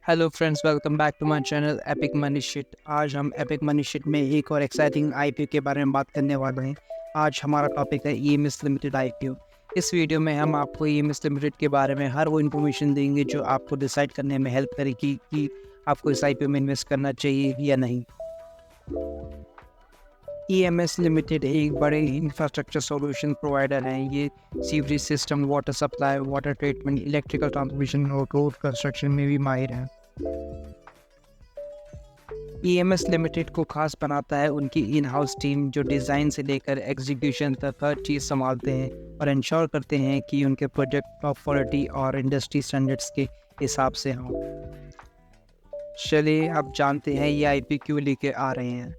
Hello friends, welcome back to my channel epic money shit. आज हम epic money shit में एक और एक्साइटिंग आईपीओ के बारे में बात करने वाले हैं। आज हमारा टॉपिक है ईएमएस लिमिटेड आईपीओ। इस वीडियो में हम आपको ईएमएस लिमिटेड के बारे में हर वो इन्फॉर्मेशन देंगे जो आपको डिसाइड करने में हेल्प करेगी कि आपको इस आईपीओ में इन्वेस्ट करना चाहिए या नहीं। ईएमएस लिमिटेड एक बड़े इंफ्रास्ट्रक्चर सॉल्यूशन प्रोवाइडर हैं। ये sewerage system, water supply, water treatment, electrical transmission और रोड कंस्ट्रक्शन में भी माहिर हैं। ईएमएस लिमिटेड को खास बनाता है उनकी इन हाउस टीम, जो डिज़ाइन से लेकर एग्जीक्यूशन तक हर चीज़ संभालते हैं और इंश्योर करते हैं कि उनके प्रोजेक्ट टॉप क्वालिटी और इंडस्ट्री स्टैंडर्ड्स के हिसाब से हों। चलिए अब जानते हैं ये आईपीओ क्यों लेके आ रहे हैं।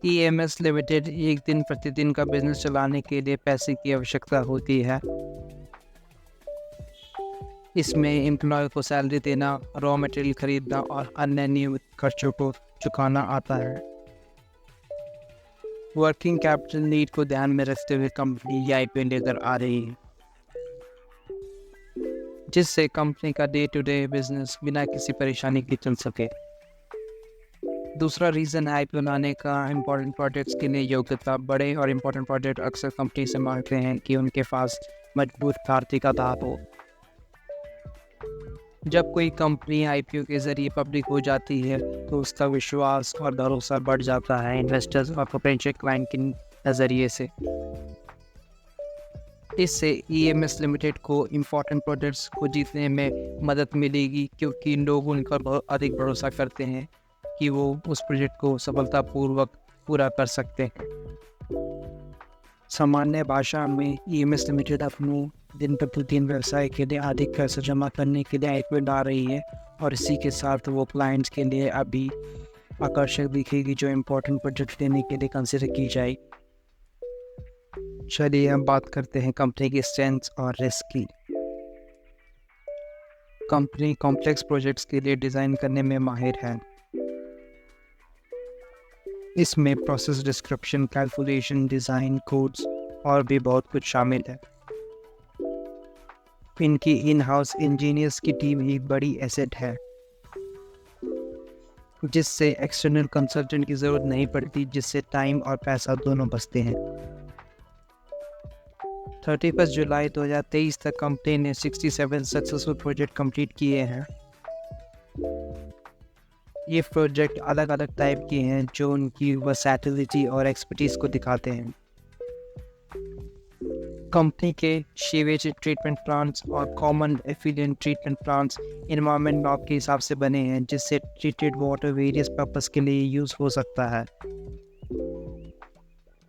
ईएमएस लिमिटेड एक दिन प्रतिदिन का बिजनेस चलाने के लिए पैसे की आवश्यकता होती है। इसमें एम्प्लॉय को सैलरी देना, रॉ मटेरियल खरीदना और अन्य नियमित खर्चों को चुकाना आता है। वर्किंग कैपिटल नीड को ध्यान में रखते हुए कंपनी ये आईपीओ लेकर आ रही है, जिससे कंपनी का डे टू डे बिजनेस बिना किसी परेशानी के चल सके। दूसरा रीज़न है आईपीओ लाने का इम्पोर्टेंट प्रोजेक्ट्स के लिए योग्यता। बड़े और इम्पोर्टेंट प्रोजेक्ट अक्सर कंपनी से मांगते हैं कि उनके पास मजबूत आर्थिक आधार हो। जब कोई कंपनी आईपीओ के जरिए पब्लिक हो जाती है तो उसका विश्वास और भरोसा बढ़ जाता है इन्वेस्टर्स और पोटेंशियल क्लाइंट के नज़रिए से। इससे ईएमएस लिमिटेड को इम्पोर्टेंट प्रोजेक्ट्स को जीतने में मदद मिलेगी, क्योंकि लोग उन पर बहुत अधिक भरोसा करते हैं कि वो उस प्रोजेक्ट को सफलतापूर्वक पूरा कर सकते हैं। सामान्य भाषा में ईएमएस लिमिटेड अपने दिन प्रतिदिन व्यवसाय के लिए अधिक पैसा जमा करने के लिए आईपीओ ला रही है, और इसी के साथ वो क्लाइंट्स के लिए अभी आकर्षक दिखेगी जो इम्पोर्टेंट प्रोजेक्ट लेने के लिए कंसिडर की जाए। चलिए हम बात करते हैं कंपनी की स्ट्रेंथ्स और रिस्क की। कंपनी कॉम्प्लेक्स प्रोजेक्ट्स के लिए डिज़ाइन करने में माहिर है। इसमें process description, calculation, design, codes और भी बहुत कुछ शामिल है। इनकी इन हाउस इंजीनियर्स की टीम एक बड़ी एसेट है, जिससे एक्सटर्नल कंसल्टेंट की ज़रूरत नहीं पड़ती, जिससे टाइम और पैसा दोनों बचते हैं। 31 जुलाई 2023 तक कंपनी ने 67 सक्सेसफुल प्रोजेक्ट कंप्लीट किए हैं। ये प्रोजेक्ट अलग अलग टाइप के हैं जो उनकी वर्सैटिलिटी और एक्सपर्टीज़ को दिखाते हैं। कंपनी के सीवेज ट्रीटमेंट प्लांट्स और common effluent treatment plants environment law के हिसाब से बने हैं, जिससे ट्रीटेड वाटर वेरियस पर्पस के लिए यूज़ हो सकता है।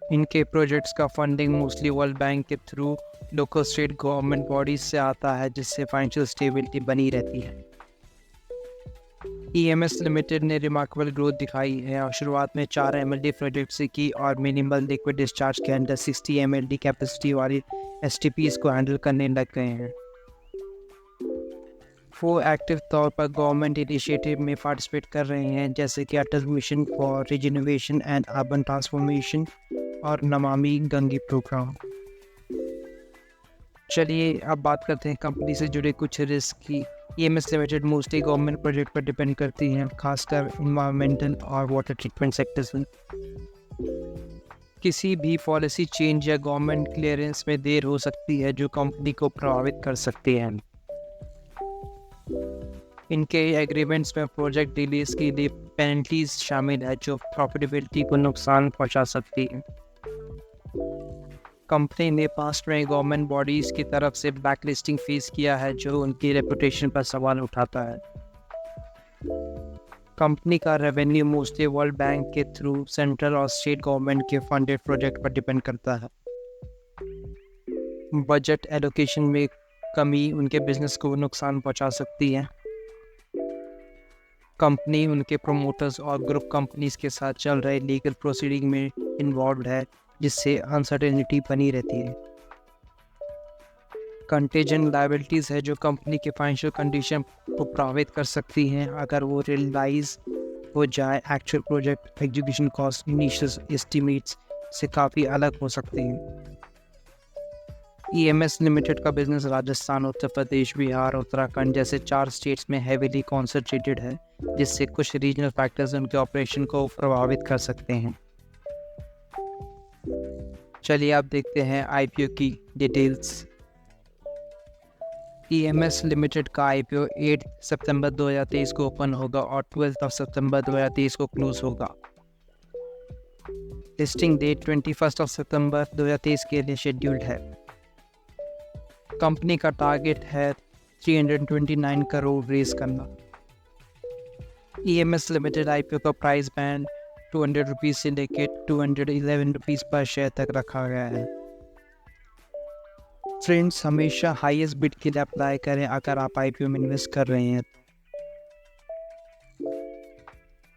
इनके प्रोजेक्ट्स का फंडिंग मोस्टली वर्ल्ड बैंक के through local state government bodies से आता है, जिससे फाइनेंशियल स्टेबिलिटी बनी रहती है। ईएमएस लिमिटेड ने रिमार्केबल ग्रोथ दिखाई है और शुरुआत में 4 एमएलडी प्रोजेक्ट से की और मिनिमल लिक्विड डिस्चार्ज के अंदर 60 एमएलडी कैपेसिटी वाली एसटीपीज को हैंडल करने लग गए हैं। वो एक्टिव तौर पर गवर्नमेंट इनिशिएटिव में पार्टिसिपेट कर रहे हैं, जैसे कि Atal mission for rejuvenation and urban transformation और नमामि गंगे प्रोग्राम। चलिए अब बात करते हैं कंपनी से जुड़े कुछ रिस्क की। EMS limited mostly government project पर डिपेंड करती हैं, खासकर इन्वायरमेंटल और वाटर ट्रीटमेंट सेक्टर्स में। किसी भी पॉलिसी चेंज या गवर्नमेंट क्लियरेंस में देर हो सकती है, जो कंपनी को प्रभावित कर सकती है। इनके एग्रीमेंट्स में प्रोजेक्ट डिलेज के लिए पेनल्टीज शामिल है, जो प्रॉफिटेबिलिटी को नुकसान पहुंचा सकती है। कंपनी ने पास्ट में गवर्नमेंट बॉडीज़ की तरफ से ब्लैकलिस्टिंग फेस किया है, जो उनकी रेपुटेशन पर सवाल उठाता है। कंपनी का रेवेन्यू मोस्टली वर्ल्ड बैंक के थ्रू सेंट्रल और स्टेट गवर्नमेंट के फंडेड प्रोजेक्ट पर डिपेंड करता है। बजट एलोकेशन में कमी उनके बिजनेस को नुकसान पहुंचा सकती है। कंपनी उनके प्रोमोटर्स और ग्रुप कंपनीज के साथ चल रहे लीगल प्रोसीडिंग में इन्वॉल्व है, जिससे अनसर्टेनिटी बनी रहती है। कंटेजेंट लायबिलिटीज़ है जो कंपनी के फाइनेंशियल कंडीशन को प्रभावित कर सकती हैं अगर वो रियलाइज हो जाए। Actual project execution cost initial estimates से काफ़ी अलग हो सकती हैं। EMS लिमिटेड का बिजनेस राजस्थान, उत्तर प्रदेश, बिहार, उत्तराखंड जैसे 4 स्टेट्स में हेवीली कॉन्सेंट्रेटेड है, जिससे कुछ रीजनल फैक्टर्स उनके ऑपरेशन को प्रभावित कर सकते हैं। चलिए आप देखते हैं IPO की डिटेल्स। EMS लिमिटेड का IPO 8 सितंबर 2023 को ओपन होगा और 12 सितंबर 2023 को क्लोज होगा। लिस्टिंग डेट 21 सितंबर 2023 के लिए शेड्यूल्ड है। कंपनी का टारगेट है 329 करोड़ रेज करना। EMS लिमिटेड IPO का प्राइस बैंड 200 रुपीज़ से लेकर 211 रुपीज़ पर शेयर तक रखा गया है। फ्रेंड्स, हमेशा हाईएस्ट बिड के लिए अप्लाई करें अगर आप IPO में इन्वेस्ट कर रहे हैं।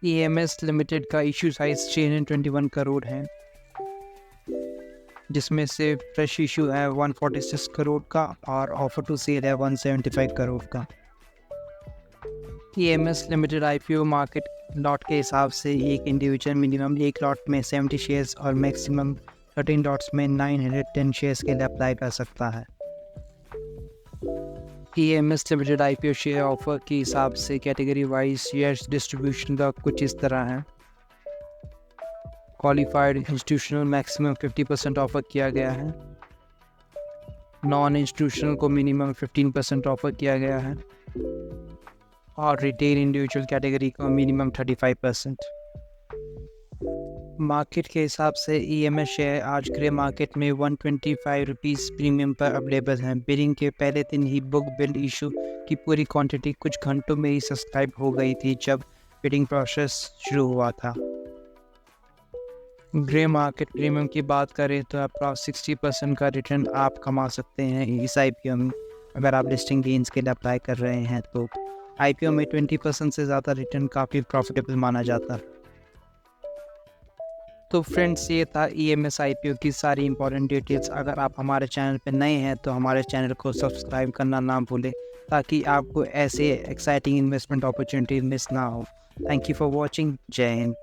EMS लिमिटेड का इशू साइज 621 करोड़ है, जिसमें से फ्रेश इशू है 146 करोड़ का और ऑफर टू सेल है 175 करोड़ का। EMS limited IPO market lot के हिसाब से एक इंडिविजुअल मिनिमम एक लॉट में 70 शेयर्स और मैक्सिमम 13 लॉट्स में 910 शेयर्स के लिए अप्लाई कर सकता है। EMS limited IPO share offer के हिसाब से कैटेगरी वाइज शेयर्स डिस्ट्रीब्यूशन का कुछ इस तरह है। क्वालिफाइड इंस्टीट्यूशनल मैक्सिमम 50% ऑफर किया गया है। नॉन इंस्टीट्यूशनल को मिनिमम 15% ऑफर किया गया है और रिटेल इंडिविजुअल कैटेगरी को मिनिमम 35%। मार्केट के हिसाब से EMS शेयर आज ग्रे मार्केट में 125 रुपीज़ प्रीमियम पर अवेलेबल हैं। बिडिंग के पहले दिन ही बुक बिल्ड इशू की पूरी क्वांटिटी कुछ घंटों में ही सब्सक्राइब हो गई थी जब बिडिंग प्रोसेस शुरू हुआ था। ग्रे मार्केट प्रीमियम की बात करें तो अप्रॉक्स 60% का रिटर्न आप कमा सकते हैं इस IPO में। अगर आप लिस्टिंग गेन्स के लिए अप्लाई कर रहे हैं तो IPO में 20% से ज़्यादा रिटर्न काफ़ी प्रॉफिटेबल माना जाता है। तो फ्रेंड्स, ये था EMS IPO की सारी इंपॉर्टेंट डिटेल्स। अगर आप हमारे चैनल पर नए हैं तो हमारे चैनल को सब्सक्राइब करना ना भूलें, ताकि आपको ऐसे एक्साइटिंग इन्वेस्टमेंट अपॉर्चुनिटी मिस ना हो। Thank you for watching. जय हिंद।